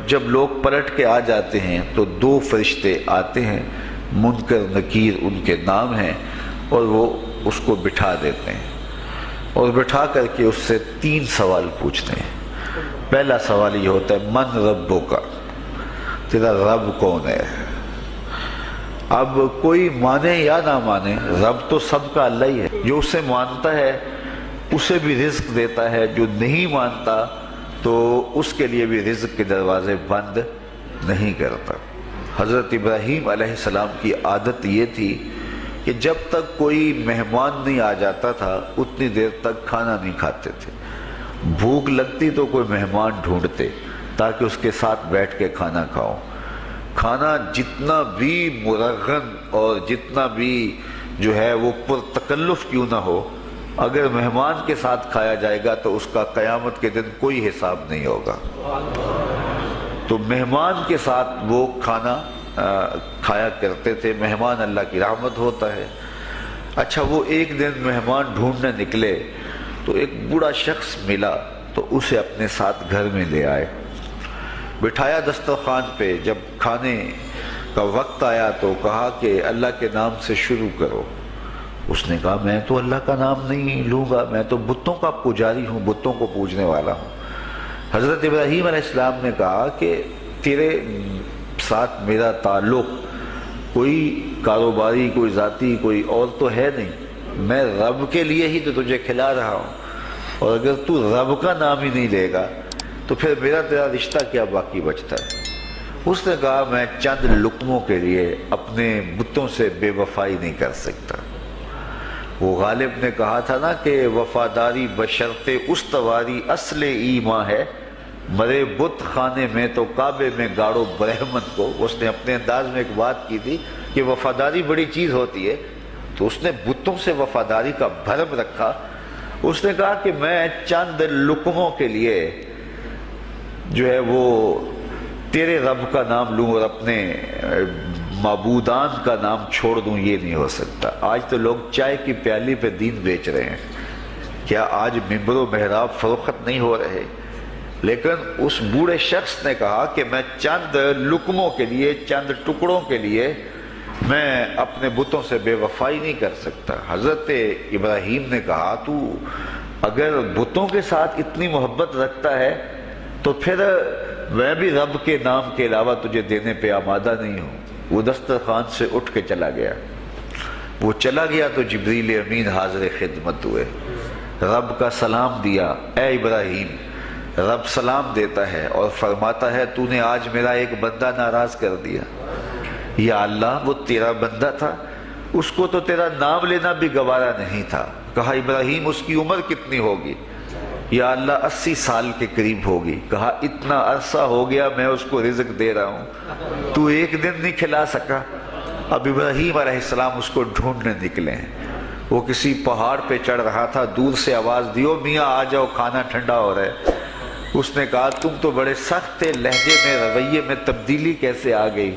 جب لوگ پلٹ کے آ جاتے ہیں تو 2 فرشتے آتے ہیں، منکر نکیر ان کے نام ہیں، اور وہ اس کو بٹھا دیتے ہیں اور بٹھا کر کے اس سے 3 سوال پوچھتے ہیں۔ پہلا سوال یہ ہوتا ہے من ربک، تیرا رب کون ہے؟ اب کوئی مانے یا نہ مانے، رب تو سب کا اللہ ہی ہے۔ جو اسے مانتا ہے اسے بھی رزق دیتا ہے، جو نہیں مانتا تو اس کے لیے بھی رزق کے دروازے بند نہیں کرتا۔ حضرت ابراہیم علیہ السلام کی عادت یہ تھی کہ جب تک کوئی مہمان نہیں آ جاتا تھا اتنی دیر تک کھانا نہیں کھاتے تھے۔ بھوک لگتی تو کوئی مہمان ڈھونڈتے تاکہ اس کے ساتھ بیٹھ کے کھانا کھاؤ۔ کھانا جتنا بھی مرغن اور جتنا بھی جو ہے وہ پرتکلف کیوں نہ ہو، اگر مہمان کے ساتھ کھایا جائے گا تو اس کا قیامت کے دن کوئی حساب نہیں ہوگا۔ تو مہمان کے ساتھ وہ کھانا کھایا کرتے تھے۔ مہمان اللہ کی رحمت ہوتا ہے۔ اچھا، وہ ایک دن مہمان ڈھونڈنے نکلے تو ایک بوڑھا شخص ملا تو اسے اپنے ساتھ گھر میں لے آئے، بٹھایا دسترخوان پہ۔ جب کھانے کا وقت آیا تو کہا کہ اللہ کے نام سے شروع کرو۔ اس نے کہا میں تو اللہ کا نام نہیں لوں گا، میں تو بتوں کا پجاری ہوں، بتوں کو پوجنے والا ہوں۔ حضرت ابراہیم علیہ السلام نے کہا کہ تیرے ساتھ میرا تعلق کوئی کاروباری، کوئی ذاتی، کوئی اور تو ہے نہیں، میں رب کے لیے ہی تو تجھے کھلا رہا ہوں، اور اگر تو رب کا نام ہی نہیں لے گا تو پھر میرا تیرا رشتہ کیا باقی بچتا ہے؟ اس نے کہا میں چند لقموں کے لیے اپنے بتوں سے بے وفائی نہیں کر سکتا۔ وہ غالب نے کہا تھا نا کہ وفاداری بشرط استواری اصل ایمان ہے، مرے بت خانے میں تو کعبے میں گاڑو برہمن کو۔ اس نے اپنے انداز میں ایک بات کی تھی کہ وفاداری بڑی چیز ہوتی ہے، تو اس نے بتوں سے وفاداری کا بھرم رکھا۔ اس نے کہا کہ میں چند لقموں کے لیے جو ہے وہ تیرے رب کا نام لوں اور اپنے معبودان کا نام چھوڑ دوں، یہ نہیں ہو سکتا۔ آج تو لوگ چائے کی پیالی پہ دین بیچ رہے ہیں، کیا آج ممبر و محراب فروخت نہیں ہو رہے؟ لیکن اس بوڑھے شخص نے کہا کہ میں چند لقموں کے لیے، چند ٹکڑوں کے لیے میں اپنے بتوں سے بے وفائی نہیں کر سکتا۔ حضرت ابراہیم نے کہا تو اگر بتوں کے ساتھ اتنی محبت رکھتا ہے تو پھر میں بھی رب کے نام کے علاوہ تجھے دینے پہ آمادہ نہیں ہوں۔ وہ دسترخوان سے اٹھ کے چلا گیا۔ وہ چلا گیا تو جبریل امین حاضر خدمت ہوئے، رب کا سلام دیا۔ اے ابراہیم، رب سلام دیتا ہے اور فرماتا ہے تو نے آج میرا ایک بندہ ناراض کر دیا۔ یا اللہ، وہ تیرا بندہ تھا، اس کو تو تیرا نام لینا بھی گوارا نہیں تھا۔ کہا ابراہیم اس کی عمر کتنی ہوگی؟ یا اللہ 80 سال کے قریب ہوگی۔ کہا اتنا عرصہ ہو گیا میں اس کو رزق دے رہا ہوں، تو ایک دن نہیں کھلا سکا۔ اب ابراہیم علیہ السلام اس کو ڈھونڈنے نکلے ہیں۔ وہ کسی پہاڑ پہ چڑھ رہا تھا، دور سے آواز دیو میاں آ جاؤ، کھانا ٹھنڈا ہو رہا ہے۔ اس نے کہا تم تو بڑے سخت تھے، لہجے میں رویے میں تبدیلی کیسے آ گئی؟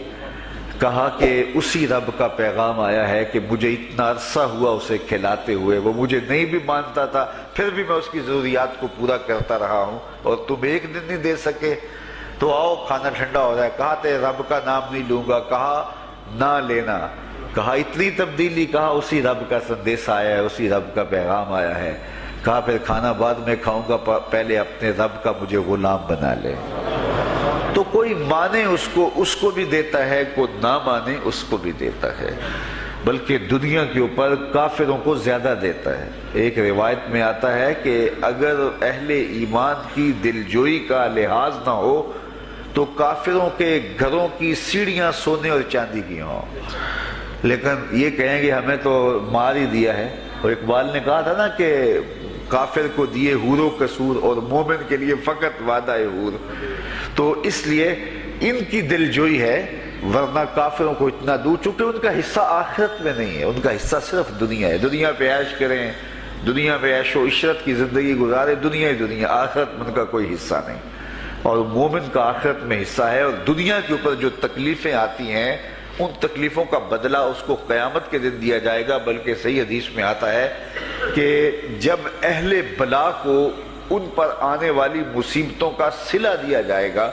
کہا کہ اسی رب کا پیغام آیا ہے کہ مجھے اتنا عرصہ ہوا اسے کھلاتے ہوئے، وہ مجھے نہیں بھی مانتا تھا، پھر بھی میں اس کی ضروریات کو پورا کرتا رہا ہوں، اور تم ایک دن نہیں دے سکے، تو آؤ کھانا ٹھنڈا ہو رہا ہے۔ کہا تیرے رب کا نام نہیں لوں گا، کہا نہ لینا۔ کہا اتنی تبدیلی؟ کہا اسی رب کا سندیس آیا ہے، اسی رب کا پیغام آیا ہے۔ کہا پھر کھانا بعد میں کھاؤں گا، پہلے اپنے رب کا مجھے غلام بنا لے۔ تو کوئی مانے اس کو بھی دیتا ہے، کوئی نہ مانے اس کو بھی دیتا ہے، بلکہ دنیا کے اوپر کافروں کو زیادہ دیتا ہے۔ ایک روایت میں آتا ہے کہ اگر اہل ایمان کی دلجوئی کا لحاظ نہ ہو تو کافروں کے گھروں کی سیڑھیاں سونے اور چاندی کی ہوں، لیکن یہ کہیں گے ہمیں تو مار ہی دیا ہے۔ اور اقبال نے کہا تھا نا کہ کافر کو دیے حور و قصور اور مومن کے لیے فقط وعدہ حور۔ تو اس لیے ان کی دلجوئی ہے، ورنہ کافروں کو اتنا دور، چونکہ ان کا حصہ آخرت میں نہیں ہے، ان کا حصہ صرف دنیا ہے۔ دنیا پہ عیش کریں، دنیا پہ عیش و عشرت کی زندگی گزارے، دنیا ہی دنیا، آخرت میں ان کا کوئی حصہ نہیں۔ اور مومن کا آخرت میں حصہ ہے، اور دنیا کے اوپر جو تکلیفیں آتی ہیں ان تکلیفوں کا بدلہ اس کو قیامت کے دن دیا جائے گا۔ بلکہ صحیح حدیث میں آتا ہے کہ جب اہل بلا کو ان پر آنے والی مصیبتوں کا صلہ دیا جائے گا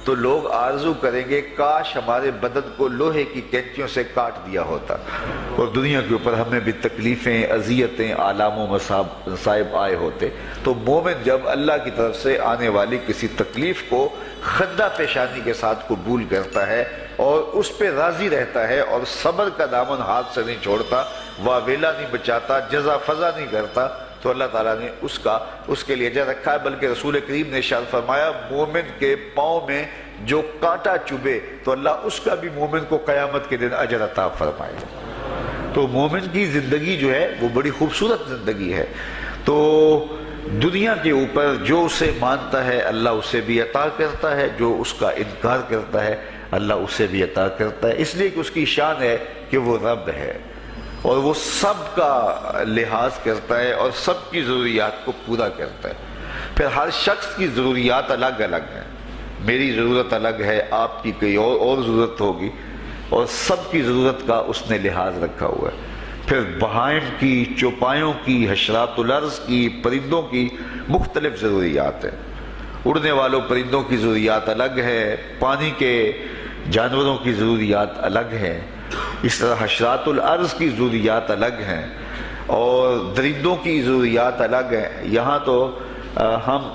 تو لوگ آرزو کریں گے کاش ہمارے بدن کو لوہے کی کینچیوں سے کاٹ دیا ہوتا اور دنیا کے اوپر ہمیں بھی تکلیفیں، اذیتیں، آلام و مصائب آئے ہوتے۔ تو مومن جب اللہ کی طرف سے آنے والی کسی تکلیف کو خندہ پیشانی کے ساتھ قبول کرتا ہے اور اس پہ راضی رہتا ہے اور صبر کا دامن ہاتھ سے نہیں چھوڑتا، واویلا نہیں بچاتا، جزا فضا نہیں کرتا، تو اللہ تعالیٰ نے اس کے لیے اجر رکھا ہے۔ بلکہ رسول کریم نے ارشاد فرمایا مومن کے پاؤں میں جو کانٹا چبھے تو اللہ اس کا بھی مومن کو قیامت کے دن اجر عطا فرمائے۔ تو مومن کی زندگی جو ہے وہ بڑی خوبصورت زندگی ہے۔ تو دنیا کے اوپر جو اسے مانتا ہے اللہ اسے بھی عطا کرتا ہے، جو اس کا انکار کرتا ہے اللہ اسے بھی عطا کرتا ہے، اس لیے کہ اس کی شان ہے کہ وہ رب ہے اور وہ سب کا لحاظ کرتا ہے اور سب کی ضروریات کو پورا کرتا ہے۔ پھر ہر شخص کی ضروریات الگ الگ ہیں، میری ضرورت الگ ہے، آپ کی کوئی اور ضرورت ہوگی، اور سب کی ضرورت کا اس نے لحاظ رکھا ہوا ہے۔ پھر بہائم کی، چوپایوں کی، حشرات الارض کی، پرندوں کی مختلف ضروریات ہیں۔ اڑنے والوں پرندوں کی ضروریات الگ ہے، پانی کے جانوروں کی ضروریات الگ ہیں، اس طرح حشرات الارض کی ضروریات الگ ہیں اور درندوں کی ضروریات الگ ہیں۔ یہاں تو ہم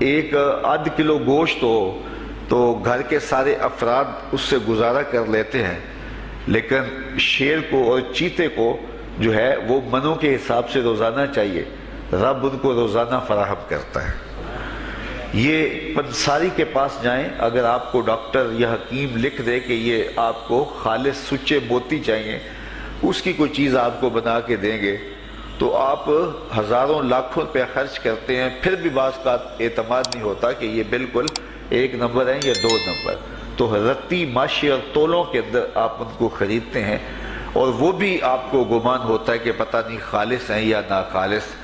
ایک آدھ کلو گوشت ہو تو گھر کے سارے افراد اس سے گزارا کر لیتے ہیں، لیکن شیر کو اور چیتے کو جو ہے وہ منوں کے حساب سے روزانہ چاہیے، رب ان کو روزانہ فراہم کرتا ہے۔ یہ پنساری کے پاس جائیں، اگر آپ کو ڈاکٹر یا حکیم لکھ دے کہ یہ آپ کو خالص سچے موتی چاہیے، اس کی کوئی چیز آپ کو بنا کے دیں گے تو آپ ہزاروں لاکھوں روپے خرچ کرتے ہیں، پھر بھی بعض کا اعتماد نہیں ہوتا کہ یہ بالکل 1 نمبر ہے یا 2 نمبر۔ تو رتی ماشی اور تولوں کے اندر آپ ان کو خریدتے ہیں اور وہ بھی آپ کو گمان ہوتا ہے کہ پتہ نہیں خالص ہیں یا ناخالص،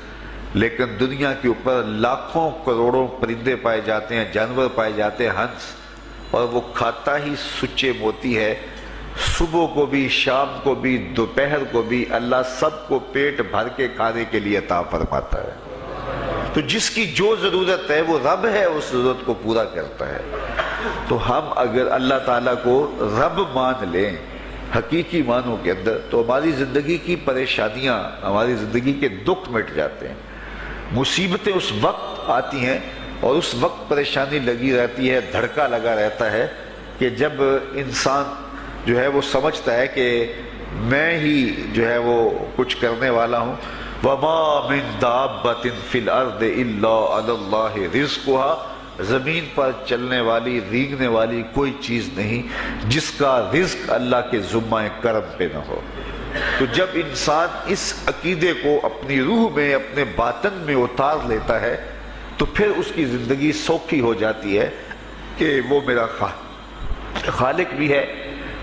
لیکن دنیا کے اوپر لاکھوں کروڑوں پرندے پائے جاتے ہیں، جانور پائے جاتے ہیں، ہنس، اور وہ کھاتا ہی سچے موتی ہے۔ صبح کو بھی، شام کو بھی، دوپہر کو بھی اللہ سب کو پیٹ بھر کے کھانے کے لیے عطا فرماتا ہے۔ تو جس کی جو ضرورت ہے وہ رب ہے، اس ضرورت کو پورا کرتا ہے۔ تو ہم اگر اللہ تعالیٰ کو رب مان لیں حقیقی معنوں کے اندر تو ہماری زندگی کی پریشانیاں، ہماری زندگی کے دکھ مٹ جاتے ہیں۔ مصیبتیں اس وقت آتی ہیں اور اس وقت پریشانی لگی رہتی ہے، دھڑکا لگا رہتا ہے کہ جب انسان جو ہے وہ سمجھتا ہے کہ میں ہی جو ہے وہ کچھ کرنے والا ہوں۔ وَمَا مِن دَابَّةٍ فِي الْأَرْضِ إِلَّا عَلَى اللَّهِ رِزْقُهَا، زمین پر چلنے والی، ریگنے والی کوئی چیز نہیں جس کا رزق اللہ کے ذمہ کرم پہ نہ ہو۔ تو جب انسان اس عقیدے کو اپنی روح میں، اپنے باطن میں اتار لیتا ہے تو پھر اس کی زندگی سوکھی ہو جاتی ہے کہ وہ میرا خالق بھی ہے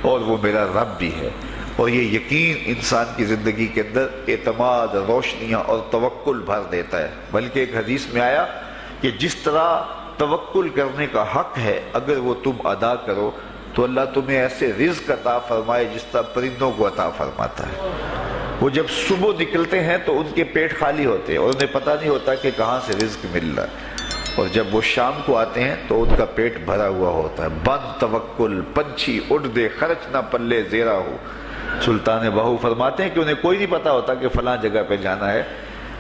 اور وہ میرا رب بھی ہے۔ اور یہ یقین انسان کی زندگی کے اندر اعتماد، روشنیاں اور توکل بھر دیتا ہے۔ بلکہ ایک حدیث میں آیا کہ جس طرح توکل کرنے کا حق ہے اگر وہ تم ادا کرو تو اللہ تمہیں ایسے رزق عطا فرمائے جس طرح پرندوں کو عطا فرماتا ہے۔ وہ جب صبح نکلتے ہیں تو ان کے پیٹ خالی ہوتے ہیں اور انہیں پتہ نہیں ہوتا کہ کہاں سے رزق مل رہا ہے، اور جب وہ شام کو آتے ہیں تو ان کا پیٹ بھرا ہوا ہوتا ہے۔ بند توکل پنچھی اڑ دے، خرچ نہ پلے زیرہ ہو۔ سلطان بہو فرماتے ہیں کہ انہیں کوئی نہیں پتا ہوتا کہ فلاں جگہ پہ جانا ہے،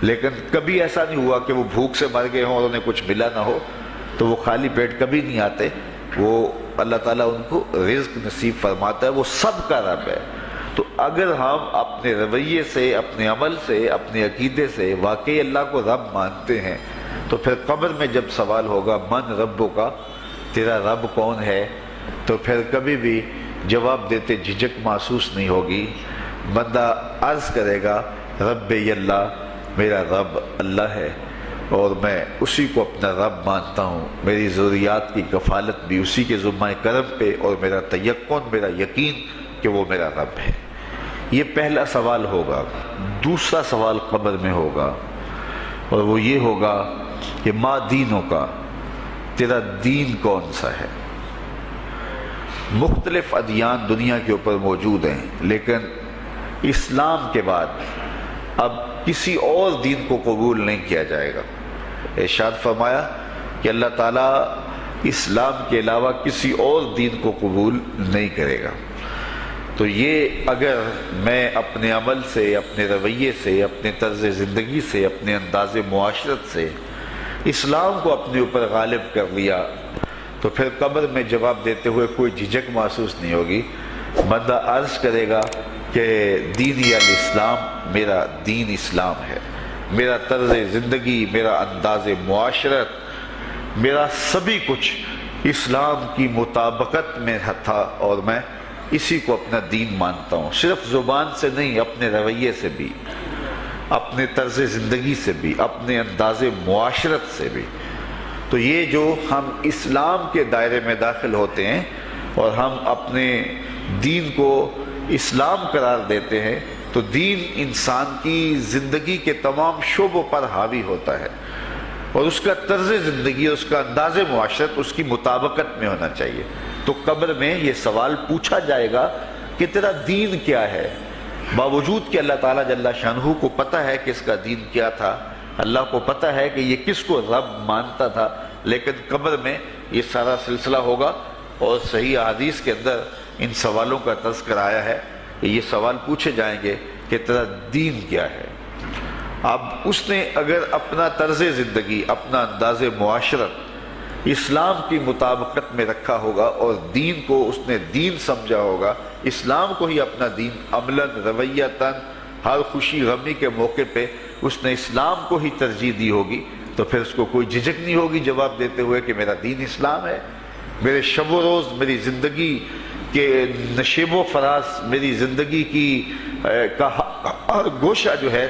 لیکن کبھی ایسا نہیں ہوا کہ وہ بھوک سے مر گئے ہوں اور انہیں کچھ ملا نہ ہو، تو وہ خالی پیٹ کبھی نہیں آتے۔ وہ اللہ تعالیٰ ان کو رزق نصیب فرماتا ہے، وہ سب کا رب ہے۔ تو اگر ہم اپنے رویے سے، اپنے عمل سے، اپنے عقیدے سے واقعی اللہ کو رب مانتے ہیں تو پھر قبر میں جب سوال ہوگا من ربو کا، تیرا رب کون ہے، تو پھر کبھی بھی جواب دیتے جھجک محسوس نہیں ہوگی۔ بندہ عرض کرے گا رب اللہ، میرا رب اللہ ہے اور میں اسی کو اپنا رب مانتا ہوں، میری ضروریات کی کفالت بھی اسی کے ذمہ کرم پہ، اور میرا تیقن، میرا یقین کہ وہ میرا رب ہے۔ یہ پہلا سوال ہوگا۔ دوسرا سوال قبر میں ہوگا اور وہ یہ ہوگا کہ ما دینوں کا، تیرا دین کون سا ہے۔ مختلف ادیان دنیا کے اوپر موجود ہیں، لیکن اسلام کے بعد اب کسی اور دین کو قبول نہیں کیا جائے گا۔ ارشاد فرمایا کہ اللہ تعالیٰ اسلام کے علاوہ کسی اور دین کو قبول نہیں کرے گا۔ تو یہ اگر میں اپنے عمل سے، اپنے رویے سے، اپنے طرز زندگی سے، اپنے انداز معاشرت سے اسلام کو اپنے اوپر غالب کر لیا تو پھر قبر میں جواب دیتے ہوئے کوئی جھجک محسوس نہیں ہوگی۔ بندہ عرض کرے گا کہ دینی الاسلام، میرا دین اسلام ہے، میرا طرز زندگی، میرا انداز معاشرت، میرا سبھی کچھ اسلام کی مطابقت میں تھا اور میں اسی کو اپنا دین مانتا ہوں، صرف زبان سے نہیں، اپنے رویے سے بھی، اپنے طرز زندگی سے بھی، اپنے انداز معاشرت سے بھی۔ تو یہ جو ہم اسلام کے دائرے میں داخل ہوتے ہیں اور ہم اپنے دین کو اسلام قرار دیتے ہیں تو دین انسان کی زندگی کے تمام شعبوں پر حاوی ہوتا ہے اور اس کا طرز زندگی، اس کا انداز معاشرت اس کی مطابقت میں ہونا چاہیے۔ تو قبر میں یہ سوال پوچھا جائے گا کہ تیرا دین کیا ہے، باوجود کہ اللہ تعالیٰ جل شانہ کو پتہ ہے کہ اس کا دین کیا تھا، اللہ کو پتہ ہے کہ یہ کس کو رب مانتا تھا، لیکن قبر میں یہ سارا سلسلہ ہوگا اور صحیح احادیث کے اندر ان سوالوں کا تذکر آیا ہے کہ یہ سوال پوچھے جائیں گے کہ تیرا دین کیا ہے۔ اب اس نے اگر اپنا طرز زندگی، اپنا انداز معاشرت اسلام کی مطابقت میں رکھا ہوگا اور دین کو اس نے دین سمجھا ہوگا، اسلام کو ہی اپنا دین، عملاً، رویتاً، ہر خوشی غمی کے موقع پہ اس نے اسلام کو ہی ترجیح دی ہوگی، تو پھر اس کو کوئی جھجک نہیں ہوگی جواب دیتے ہوئے کہ میرا دین اسلام ہے۔ میرے شب و روز، میری زندگی کے نشیب و فراز، میری زندگی کی ہر گوشہ جو ہے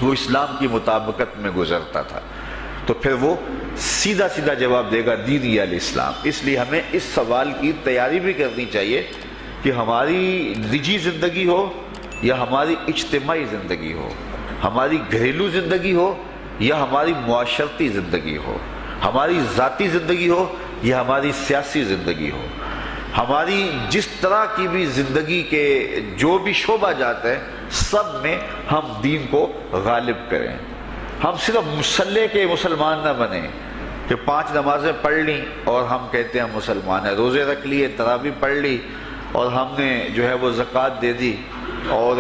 وہ اسلام کی مطابقت میں گزرتا تھا، تو پھر وہ سیدھا سیدھا جواب دے گا دینی الاسلام۔ اس لیے ہمیں اس سوال کی تیاری بھی کرنی چاہیے کہ ہماری نجی زندگی ہو یا ہماری اجتماعی زندگی ہو، ہماری گھریلو زندگی ہو یا ہماری معاشرتی زندگی ہو، ہماری ذاتی زندگی ہو یا ہماری سیاسی زندگی ہو، ہماری جس طرح کی بھی زندگی کے جو بھی شعبہ جات ہیں سب میں ہم دین کو غالب کریں۔ ہم صرف مسلح کے مسلمان نہ بنیں کہ 5 نمازیں پڑھ لیں اور ہم کہتے ہیں مسلمان ہیں، روزے رکھ لیے، تراویح پڑھ لی اور ہم نے جو ہے وہ زکوٰۃ دے دی اور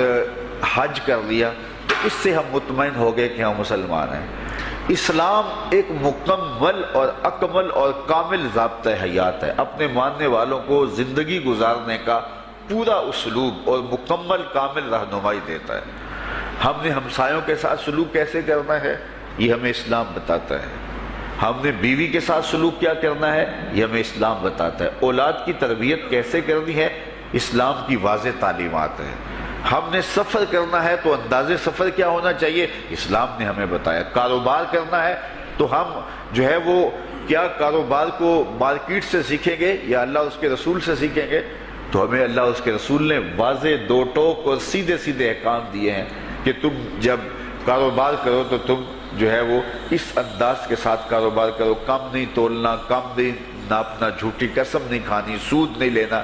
حج کر لیا، تو اس سے ہم مطمئن ہو گئے کہ ہم مسلمان ہیں۔ اسلام ایک مکمل اور اکمل اور کامل ضابطہ حیات ہے، اپنے ماننے والوں کو زندگی گزارنے کا پورا اسلوب اور مکمل کامل رہنمائی دیتا ہے۔ ہم نے ہمسایوں کے ساتھ سلوک کیسے کرنا ہے یہ ہمیں اسلام بتاتا ہے، ہم نے بیوی کے ساتھ سلوک کیا کرنا ہے یہ ہمیں اسلام بتاتا ہے، اولاد کی تربیت کیسے کرنی ہے اسلام کی واضح تعلیمات ہے، ہم نے سفر کرنا ہے تو انداز سفر کیا ہونا چاہیے اسلام نے ہمیں بتایا، کاروبار کرنا ہے تو ہم جو ہے وہ کیا کاروبار کو مارکیٹ سے سیکھیں گے یا اللہ اس کے رسول سے سیکھیں گے، تو ہمیں اللہ اس کے رسول نے واضح دو ٹوک اور سیدھے سیدھے احکام دیے ہیں کہ تم جب کاروبار کرو تو تم جو ہے وہ اس انداز کے ساتھ کاروبار کرو، کم نہیں تولنا، کم نہیں ناپنا، جھوٹی قسم نہیں کھانی، سود نہیں لینا،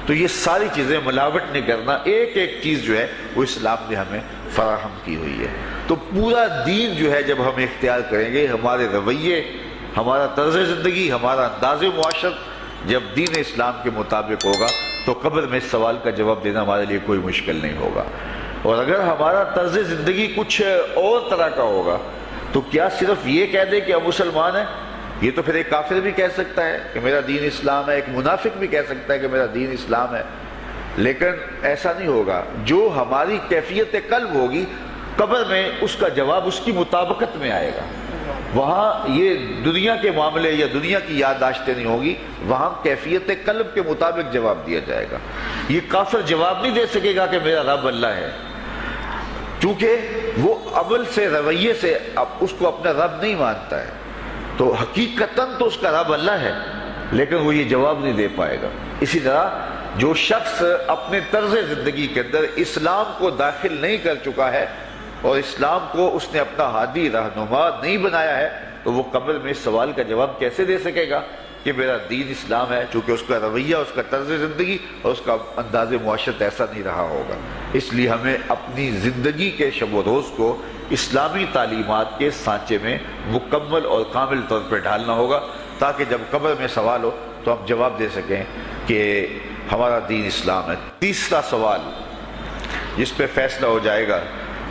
تو یہ ساری چیزیں ملاوٹ نہیں کرنا، ایک ایک چیز جو ہے وہ اسلام نے ہمیں فراہم کی ہوئی ہے۔ تو پورا دین جو ہے جب ہم اختیار کریں گے، ہمارے رویے، ہمارا طرز زندگی، ہمارا انداز معاشرت جب دین اسلام کے مطابق ہوگا تو قبر میں اس سوال کا جواب دینا ہمارے لیے کوئی مشکل نہیں ہوگا۔ اور اگر ہمارا طرز زندگی کچھ اور طرح کا ہوگا تو کیا صرف یہ کہہ دے کہ ہم مسلمان ہیں؟ یہ تو پھر ایک کافر بھی کہہ سکتا ہے کہ میرا دین اسلام ہے، ایک منافق بھی کہہ سکتا ہے کہ میرا دین اسلام ہے، لیکن ایسا نہیں ہوگا۔ جو ہماری کیفیت قلب ہوگی قبر میں اس کا جواب اس کی مطابقت میں آئے گا، وہاں یہ دنیا کے معاملے یا دنیا کی یادداشتیں نہیں ہوگی، وہاں کیفیت قلب کے مطابق جواب دیا جائے گا۔ یہ کافر جواب نہیں دے سکے گا کہ میرا رب اللہ ہے، کیونکہ وہ عمل سے، رویے سے اس کو اپنا رب نہیں مانتا ہے، تو حقیقتاً تو اس کا رب اللہ ہے لیکن وہ یہ جواب نہیں دے پائے گا۔ اسی طرح جو شخص اپنے طرز زندگی کے اندر اسلام کو داخل نہیں کر چکا ہے اور اسلام کو اس نے اپنا ہادی رہنما نہیں بنایا ہے تو وہ قبر میں اس سوال کا جواب کیسے دے سکے گا کہ میرا دین اسلام ہے، چونکہ اس کا رویہ، اس کا طرز زندگی اور اس کا انداز معاشرت ایسا نہیں رہا ہوگا۔ اس لیے ہمیں اپنی زندگی کے شب و روز کو اسلامی تعلیمات کے سانچے میں مکمل اور کامل طور پر ڈھالنا ہوگا تاکہ جب قبر میں سوال ہو تو ہم جواب دے سکیں کہ ہمارا دین اسلام ہے۔ تیسرا سوال جس پہ فیصلہ ہو جائے گا،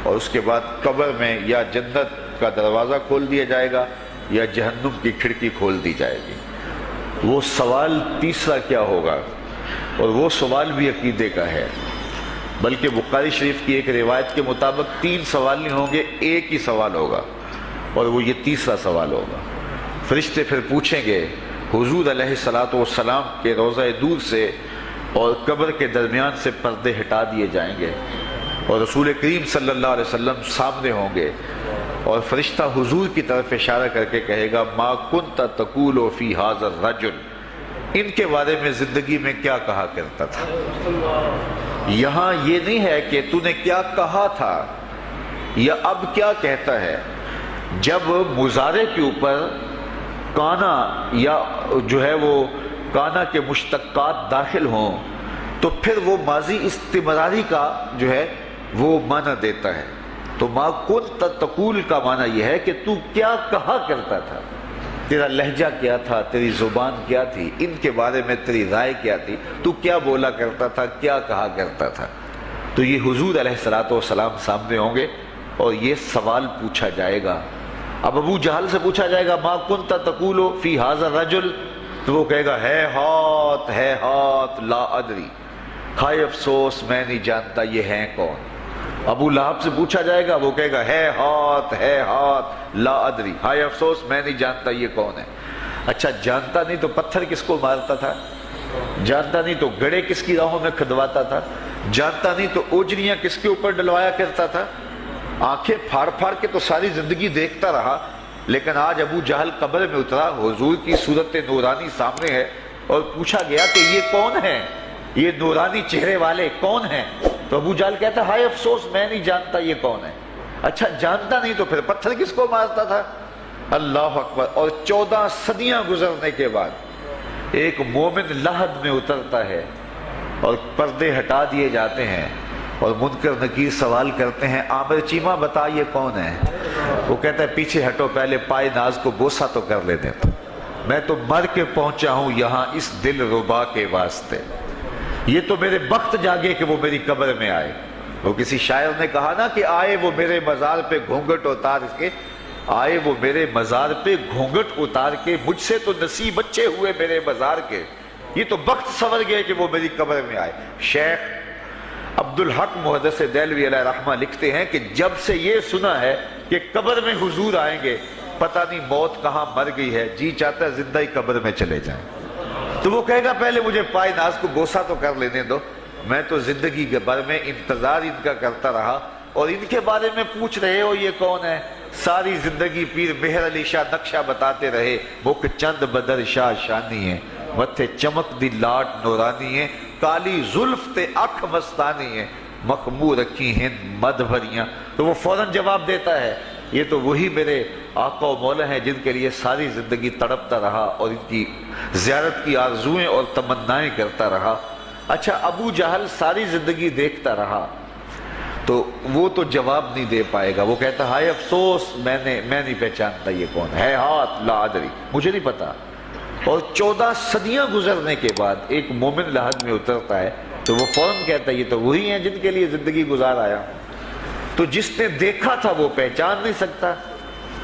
اور اس کے بعد قبر میں یا جنت کا دروازہ کھول دیا جائے گا یا جہنم کی کھڑکی کھول دی جائے گی۔ وہ سوال تیسرا کیا ہوگا؟ اور وہ سوال بھی عقیدے کا ہے، بلکہ بخاری شریف کی ایک روایت کے مطابق 3 سوال نہیں ہوں گے، ایک ہی سوال ہوگا، اور وہ یہ تیسرا سوال ہوگا۔ فرشتے پھر پوچھیں گے حضور علیہ الصلوۃ والسلام کے روضہ دور سے اور قبر کے درمیان سے پردے ہٹا دیے جائیں گے، اور رسول کریم صلی اللہ علیہ وسلم سامنے ہوں گے، اور فرشتہ حضور کی طرف اشارہ کر کے کہے گا ما کنت تقول فی ھذا الرجل، ان کے بارے میں زندگی میں کیا کہا کرتا تھا۔ یہاں یہ نہیں ہے کہ تو نے کیا کہا تھا یا اب کیا کہتا ہے۔ جب مضارع کے اوپر کانا یا جو ہے وہ کانا کے مشتقات داخل ہوں تو پھر وہ ماضی استمراری کا جو ہے وہ معنی دیتا ہے۔ تو ما کنت تقول کا معنی یہ ہے کہ تو کیا کہا کرتا تھا، تیرا لہجہ کیا تھا، تیری زبان کیا تھی، ان کے بارے میں تیری رائے کیا تھی، تو کیا بولا کرتا تھا، کیا کہا کرتا تھا۔ تو یہ حضور علیہ الصلوۃ والسلام سامنے ہوں گے اور یہ سوال پوچھا جائے گا۔ اب ابو جہل سے پوچھا جائے گا ما کنت تقول فی ھذا الرجل، تو وہ کہے گا ہے ہاتھ لا ادری، ہائے افسوس میں نہیں جانتا یہ ہیں کون۔ ابو لہب سے پوچھا جائے گا، وہ کہے گا ہے ہاتھ لا ادری، ہائے افسوس میں نہیں جانتا یہ کون ہے۔ اچھا جانتا نہیں تو پتھر کس کو مارتا تھا، جانتا نہیں تو گڑے کس کی راہوں میں کھدواتا تھا، جانتا نہیں تو اوجریاں کس کے اوپر ڈلوایا کرتا تھا۔ آنکھیں پھاڑ پھاڑ کے تو ساری زندگی دیکھتا رہا، لیکن آج ابو جہل قبر میں اترا، حضور کی صورت نورانی سامنے ہے، اور پوچھا گیا کہ یہ کون ہے، یہ نورانی چہرے والے کون ہیں؟ تو ابو جہل کہتا ہے ہائے افسوس میں نہیں جانتا یہ کون ہے۔ اچھا جانتا نہیں تو پھر پتھر کس کو مارتا تھا؟ اللہ اکبر۔ اور 14 صدیاں گزرنے کے بعد ایک مومن لحد میں اترتا ہے اور پردے ہٹا دیے جاتے ہیں، اور منکر نکیر سوال کرتے ہیں عامر چیمہ بتا یہ کون ہے؟ وہ کہتا ہے پیچھے ہٹو، پہلے پائے ناز کو بوسہ تو کر لینے دو، میں تو مر کے پہنچا ہوں یہاں اس دل ربا کے واسطے، یہ تو میرے بخت جاگے کہ وہ میری قبر میں آئے۔ وہ کسی شاعر نے کہا نا کہ آئے وہ میرے مزار پہ گھونگھٹ اتار کے، آئے وہ میرے مزار پہ گھونگھٹ اتار کے، مجھ سے تو نصیب اچھے ہوئے میرے مزار کے، یہ تو بخت سنور گئے کہ وہ میری قبر میں آئے۔ شیخ عبدالحق محدث دہلوی علیہ رحمہ لکھتے ہیں کہ جب سے یہ سنا ہے کہ قبر میں حضور آئیں گے، پتہ نہیں موت کہاں مر گئی ہے، جی چاہتا ہے زندہ ہی قبر میں چلے جائیں۔ تو وہ کہے گا پہلے مجھے پائے ناز کو بوسہ تو کر لینے دو، میں تو زندگی کے بھر میں انتظار ان کا کرتا رہا، اور ان کے بارے میں پوچھ رہے ہو یہ کون ہے؟ ساری زندگی پیر مہر علی شاہ نقشہ بتاتے رہے، مکھ چند بدر شاہ شانی ہے، متھے چمک دی لاٹ نورانی ہے، کالی زلف تے اکھ مستانی ہے، مخمور رکھی ہند مد بھریاں۔ تو وہ فوراً جواب دیتا ہے یہ تو وہی میرے آقا و مولا ہیں جن کے لیے ساری زندگی تڑپتا رہا اور ان کی زیارت کی آرزوئیں اور تمنائیں کرتا رہا۔ اچھا ابو جہل ساری زندگی دیکھتا رہا تو وہ تو جواب نہیں دے پائے گا، وہ کہتا ہائے افسوس میں نہیں پہچانتا یہ کون ہے، ہاتھ لا ادری، مجھے نہیں پتا۔ اور 14 صدیاں گزرنے کے بعد ایک مومن لحد میں اترتا ہے تو وہ فوراً کہتا ہے یہ تو وہی ہیں جن کے لیے زندگی گزار آیا ہوں۔ تو جس نے دیکھا تھا وہ پہچان نہیں سکتا،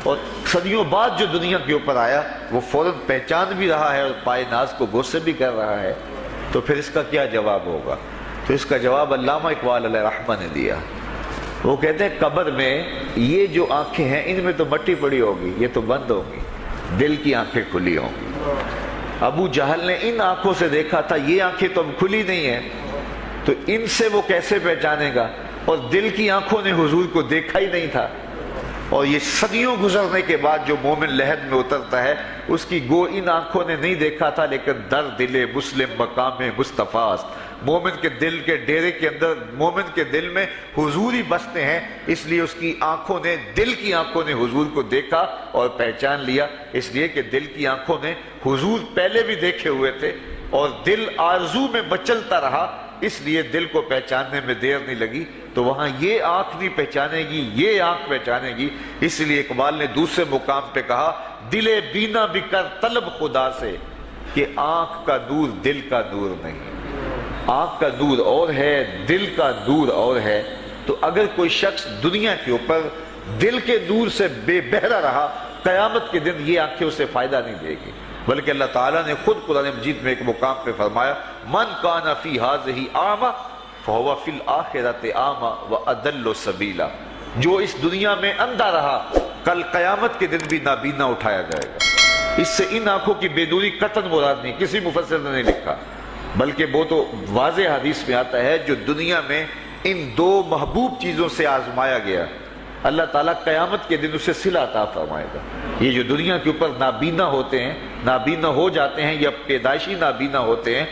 اور صدیوں بعد جو دنیا کے اوپر آیا وہ فوراً پہچان بھی رہا ہے اور پائے ناز کو بوسے بھی کر رہا ہے، تو پھر اس کا کیا جواب ہوگا؟ تو اس کا جواب علامہ اقبال علیہ رحمہ نے دیا۔ وہ کہتے ہیں قبر میں یہ جو آنکھیں ہیں ان میں تو مٹی پڑی ہوگی، یہ تو بند ہوگی، دل کی آنکھیں کھلی ہوں گی۔ ابو جہل نے ان آنکھوں سے دیکھا تھا، یہ آنکھیں تو اب کھلی نہیں ہیں، تو ان سے وہ کیسے پہچانے گا؟ اور دل کی آنکھوں نے حضور کو دیکھا ہی نہیں تھا۔ اور یہ صدیوں گزرنے کے بعد جو مومن لحد میں اترتا ہے اس کی گو ان آنکھوں نے نہیں دیکھا تھا، لیکن در دل مسلم مقام مصطفیٰ، مومن کے دل کے ڈیرے کے اندر مومن کے دل میں حضور ہی بستے ہیں، اس لیے اس کی آنکھوں نے، دل کی آنکھوں نے حضور کو دیکھا اور پہچان لیا، اس لیے کہ دل کی آنکھوں نے حضور پہلے بھی دیکھے ہوئے تھے اور دل آرزو میں مچلتا رہا، اس لیے دل کو پہچاننے میں دیر نہیں لگی۔ تو وہاں یہ آنکھ نہیں پہچانے گی، یہ آنکھ پہچانے گی۔ اس لیے اقبال نے دوسرے مقام پہ کہا دل بینا بھی کر طلب خدا سے کہ آنکھ کا نور دل کا نور نہیں۔ آنکھ کا نور اور ہے، دل کا نور اور ہے۔ تو اگر کوئی شخص دنیا کے اوپر دل کے نور سے بے بہرا رہا، قیامت کے دن یہ آنکھیں اسے فائدہ نہیں دے گی، بلکہ اللہ تعالیٰ نے خود قرآن مجید میں ایک مقام پہ فرمایا من کان فی ہذہ اعمی فہو فی الآخرۃ اعمی واضل سبیلا، جو اس دنیا میں اندھا رہا کل قیامت کے دن بھی نابینا اٹھایا جائے گا۔ اس سے ان آنکھوں کی بے نوری قطعاً مراد نہیں، کسی مفسر نے نہیں لکھا، بلکہ وہ تو واضح حدیث میں آتا ہے جو دنیا میں ان دو محبوب چیزوں سے آزمایا گیا، اللہ تعالیٰ قیامت کے دن اسے صلہ عطا فرمائے گا۔ یہ جو دنیا کے اوپر نابینا ہوتے ہیں، نابینا ہو جاتے ہیں یا پیدائشی نابینا ہوتے ہیں،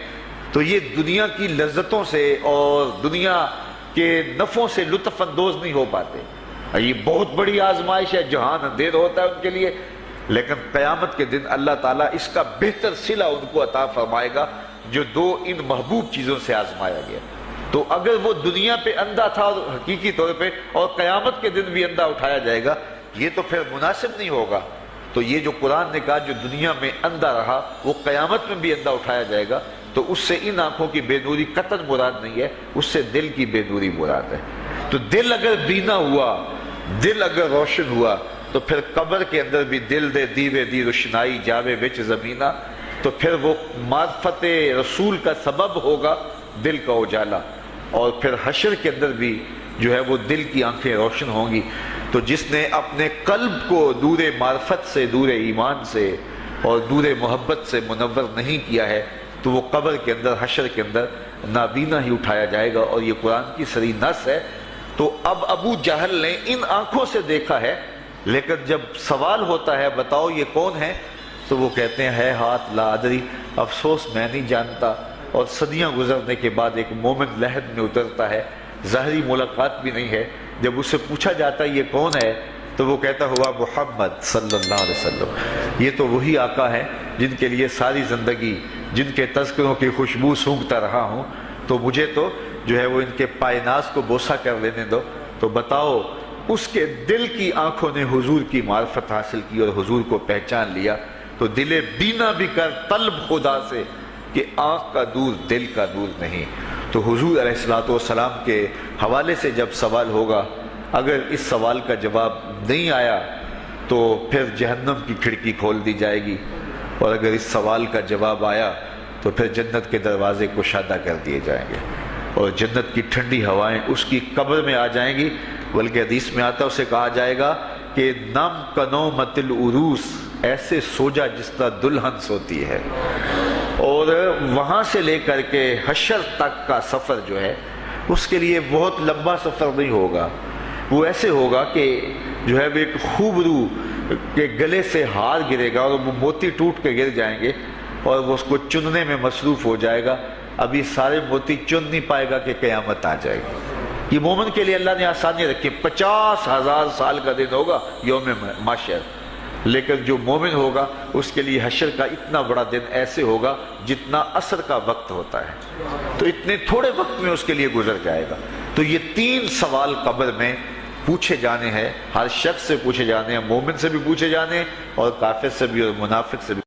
تو یہ دنیا کی لذتوں سے اور دنیا کے نفعوں سے لطف اندوز نہیں ہو پاتے۔ یہ بہت بڑی آزمائش ہے، جہان اندھیر ہوتا ہے ان کے لیے، لیکن قیامت کے دن اللہ تعالیٰ اس کا بہتر صلہ ان کو عطا فرمائے گا جو دو ان محبوب چیزوں سے آزمایا گیا۔ تو اگر وہ دنیا پہ اندھا تھا اور حقیقی طور پہ، اور قیامت کے دن بھی اندھا اٹھایا جائے گا، یہ تو پھر مناسب نہیں ہوگا۔ تو یہ جو قرآن نے کہا جو دنیا میں اندھا رہا وہ قیامت میں بھی اندھا اٹھایا جائے گا، تو اس سے ان آنکھوں کی بے نوری قطعاً مراد نہیں ہے، اس سے دل کی بے نوری مراد ہے۔ تو دل اگر بینا ہوا، دل اگر روشن ہوا، تو پھر قبر کے اندر بھی دل دے دیوے دی روشنائی جاوے وچ زمینہ، تو پھر وہ معرفت رسول کا سبب ہوگا دل کا اجالا، اور پھر حشر کے اندر بھی جو ہے وہ دل کی آنکھیں روشن ہوں گی۔ تو جس نے اپنے قلب کو نور معرفت سے، نور ایمان سے اور نور محبت سے منور نہیں کیا ہے، تو وہ قبر کے اندر، حشر کے اندر نابینا ہی اٹھایا جائے گا، اور یہ قرآن کی صریح نص ہے۔ تو اب ابو جہل نے ان آنکھوں سے دیکھا ہے، لیکن جب سوال ہوتا ہے بتاؤ یہ کون ہے، تو وہ کہتے ہیں ہے ہاتھ لا ادری، افسوس میں نہیں جانتا۔ اور صدیاں گزرنے کے بعد ایک مومن لحد میں اترتا ہے، ظاہری ملاقات بھی نہیں ہے، جب اس سے پوچھا جاتا ہے یہ کون ہے، تو وہ کہتا ہوا محمد صلی اللہ علیہ وسلم۔ یہ تو وہی آقا ہیں جن کے لیے ساری زندگی، جن کے تذکروں کی خوشبو سونگھتا رہا ہوں، تو مجھے تو جو ہے وہ ان کے پائے ناز کو بوسہ کر لینے دو۔ تو بتاؤ اس کے دل کی آنکھوں نے حضور کی معرفت حاصل کی اور حضور کو پہچان لیا، تو دل بینا بھی کر طلب خدا سے کہ آنکھ کا نور دل کا نور نہیں۔ تو حضور علیہ السلام کے حوالے سے جب سوال ہوگا، اگر اس سوال کا جواب نہیں آیا تو پھر جہنم کی کھڑکی کھول دی جائے گی، اور اگر اس سوال کا جواب آیا تو پھر جنت کے دروازے کشادہ کر دیے جائیں گے، اور جنت کی ٹھنڈی ہوائیں اس کی قبر میں آ جائیں گی۔ بلکہ حدیث میں آتا ہے، اسے کہا جائے گا کہ نم کنومت العروس، ایسے سو جا جس طرح دلہن سوتی ہے۔ اور وہاں سے لے کر کے حشر تک کا سفر جو ہے اس کے لیے بہت لمبا سفر نہیں ہوگا، وہ ایسے ہوگا کہ جو ہے وہ ایک خوبرو کے گلے سے ہار گرے گا اور وہ موتی ٹوٹ کے گر جائیں گے، اور وہ اس کو چننے میں مصروف ہو جائے گا۔ ابھی سارے موتی چن نہیں پائے گا کہ قیامت آ جائے گی۔ یہ مومن کے لیے اللہ نے آسانی رکھی، 50,000 سال کا دن ہوگا یوم محشر، لیکن جو مومن ہوگا اس کے لیے حشر کا اتنا بڑا دن ایسے ہوگا جتنا عصر کا وقت ہوتا ہے، تو اتنے تھوڑے وقت میں اس کے لیے گزر جائے گا۔ تو یہ 3 سوال قبر میں پوچھے جانے ہیں، ہر شخص سے پوچھے جانے ہیں، مومن سے بھی پوچھے جانے ہیں اور کافر سے بھی اور منافق سے بھی۔